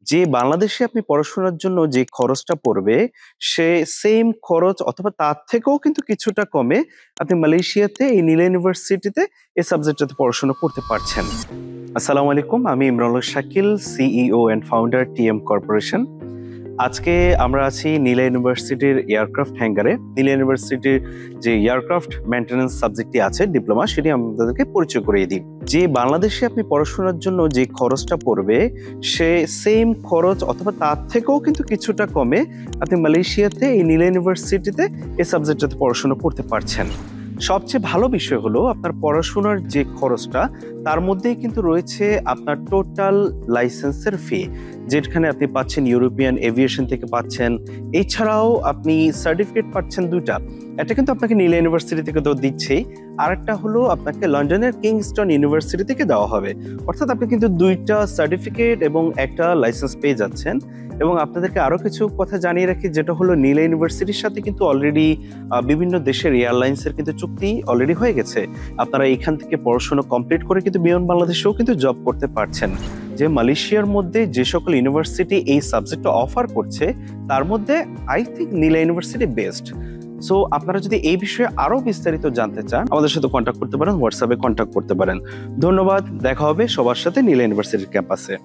যে বাংলাদেশে আপনি পড়াশোনার জন্য যে খরচটা পড়বে, সে সেম খরচ অথবা তার থেকেও কিন্তু কিছুটা কমে আপনি মালয়েশিয়াতে এই নীলা ইউনিভার্সিটিতে এই সাবজেক্টটাতে পড়াশোনা করতে পারছেন। আসসালামু আলাইকুম, আমি Imranul Shakil, CEO and founder TM corporation. আজকে আমরা আছি নীলা ইউনিভার্সিটির এয়ারক্রাফট হ্যাঙ্গারে। নীলা ইউনিভার্সিটির যে এয়ারক্রাফট মেইনটেন্যান্স সাবজেক্টটি আছে ডিপ্লোমা, সেটি আমাদেরকে পরিচয় করিয়ে দিই। যে বাংলাদেশে আপনি পড়াশোনার জন্য যে খরচটা পড়বে, সে সেম খরচ অথবা তার থেকেও কিন্তু কিছুটা কমে আপনি মালয়েশিয়াতে এই নীলা ইউনিভার্সিটিতে এই সাবজেক্টটাতে পড়াশোনা করতে পারছেন। সবচেয়ে ভালো বিষয় হলো আপনার পড়াশোনার যে খরচটা, তার মধ্যেই কিন্তু রয়েছে আপনার টোটাল লাইসেন্সের ফি, যেখানে আপনি পাচ্ছেন ইউরোপিয়ান এভিয়েশন থেকে পাচ্ছেন। এছাড়াও আপনি সার্টিফিকেট পাচ্ছেন দুইটা। এটা কিন্তু আপনাকে নীলা ইউনিভার্সিটি থেকে তো দিচ্ছেই, আর একটা হলো আপনাকে লন্ডনের কিংস্টন ইউনিভার্সিটি থেকে দেওয়া হবে। অর্থাৎ আপনি কিন্তু দুইটা সার্টিফিকেট এবং একটা লাইসেন্স পেয়ে যাচ্ছেন। এবং আপনাদেরকে আরো কিছু কথা জানিয়ে রাখি, যেটা হলো নীলা ইউনিভার্সিটির সাথে কিন্তু অলরেডি বিভিন্ন দেশের এয়ারলাইন্সের কিন্তু চুক্তি অলরেডি হয়ে গেছে। আপনারা এখান থেকে পড়াশোনা কমপ্লিট করে কিন্তু বিয়ন্ড বাংলাদেশেও কিন্তু জব করতে পারছেন। যে মালয়েশিয়ার মধ্যে যে সকল ইউনিভার্সিটি এই সাবজেক্টটা অফার করছে, তার মধ্যে I think Nila university best. So আপনারা যদি এই বিষয়ে আরো বিস্তারিত জানতে চান, আমাদের সাথে কন্ট্যাক্ট করতে পারেন, হোয়াটসঅ্যাপে কন্ট্যাক্ট করতে পারেন। ধন্যবাদ, দেখা হবে সবার সাথে নীলা ইউনিভার্সিটির ক্যাম্পাসে।